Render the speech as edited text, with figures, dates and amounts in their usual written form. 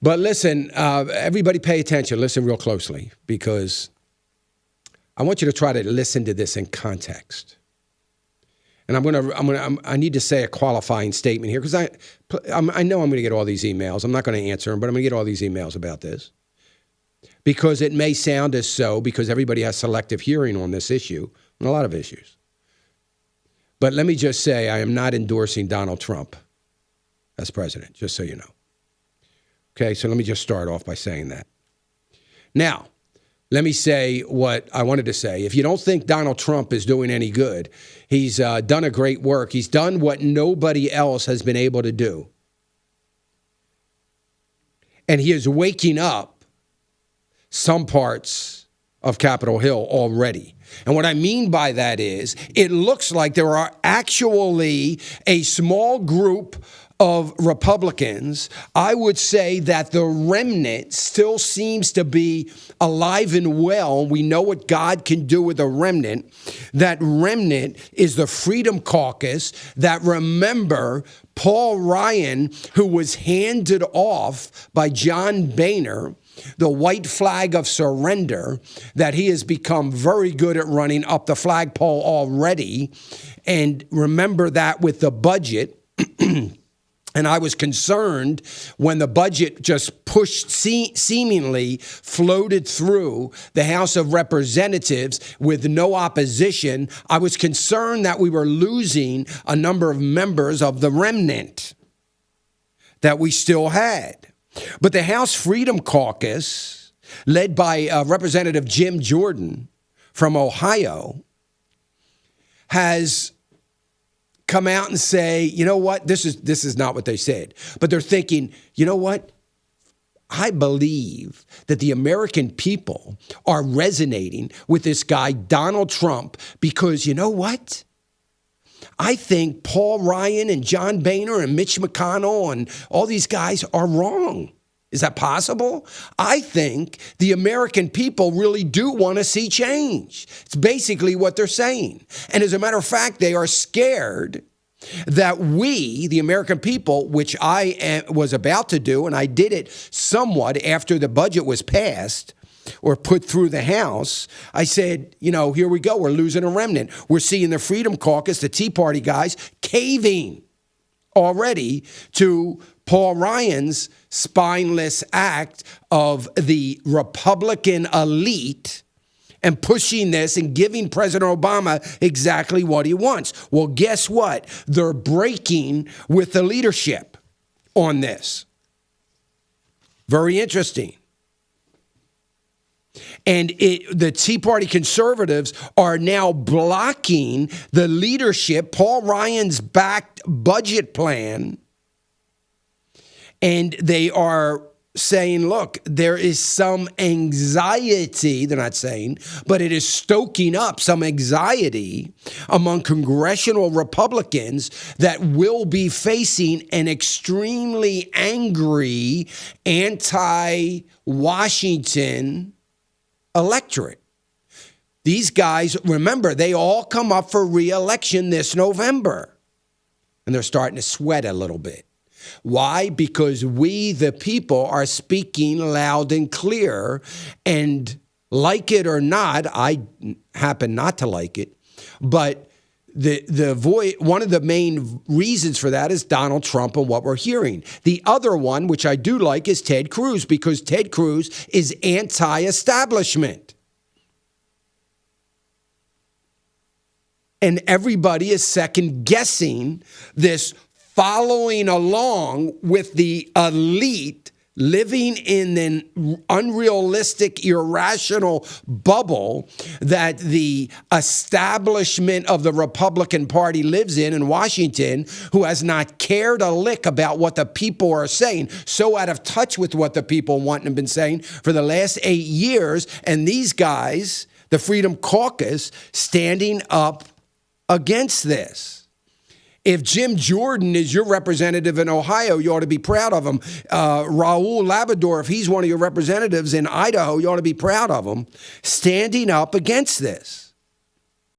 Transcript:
But listen, everybody pay attention. Listen real closely, because I want you to try to listen to this in context. And I need to say a qualifying statement here, because I know I'm going to get all these emails. I'm not going to answer them, but I'm going to get all these emails about this, because it may sound as so, because everybody has selective hearing on this issue, on a lot of issues. But let me just say, I am not endorsing Donald Trump as president, just so you know. Okay, so let me just start off by saying that. Now, let me say what I wanted to say. If you don't think Donald Trump is doing any good, he's done a great work. He's done what nobody else has been able to do. And he is waking up some parts of Capitol Hill already. And what I mean by that is, it looks like there are actually a small group of Republicans. I would say that the remnant still seems to be alive and well. We know what God can do with a remnant. That remnant is the Freedom Caucus that, remember, Paul Ryan, who was handed off by John Boehner, the white flag of surrender, that he has become very good at running up the flagpole already. And remember that with the budget. And I was concerned when the budget just pushed, seemingly floated through the House of Representatives with no opposition. I was concerned that we were losing a number of members of the remnant that we still had. But the House Freedom Caucus, led by Representative Jim Jordan from Ohio, has come out and say, you know what, this is not what they said. But they're thinking, you know what, I believe that the American people are resonating with this guy, Donald Trump, because you know what? I think Paul Ryan and John Boehner and Mitch McConnell and all these guys are wrong. Is that possible? I think the American people really do want to see change. It's basically what they're saying. And as a matter of fact, they are scared that we, the American people, which I was about to do, and I did it somewhat after the budget was passed or put through the House, I said, you know, here we go. We're losing a remnant. We're seeing the Freedom Caucus, the Tea Party guys, caving already to Paul Ryan's spineless act of the Republican elite and pushing this and giving President Obama exactly what he wants. Well, guess what? They're breaking with the leadership on this. Very interesting. And the Tea Party conservatives are now blocking the leadership, Paul Ryan's backed budget plan. And they are saying, look, there is some anxiety, they're not saying, but it is stoking up some anxiety among congressional Republicans that will be facing an extremely angry anti-Washington electorate. These guys, remember, they all come up for re-election this November. And they're starting to sweat a little bit. Why? Because we, the people, are speaking loud and clear. And like it or not, I happen not to like it, but one of the main reasons for that is Donald Trump and what we're hearing. The other one, which I do like, is Ted Cruz, because Ted Cruz is anti-establishment. And everybody is second-guessing this, following along with the elite living in an unrealistic, irrational bubble that the establishment of the Republican Party lives in Washington, who has not cared a lick about what the people are saying, so out of touch with what the people want and have been saying for the last 8 years. And these guys, the Freedom Caucus, standing up against this. If Jim Jordan is your representative in Ohio, you ought to be proud of him. Raul Labrador, if he's one of your representatives in Idaho, you ought to be proud of him, standing up against this.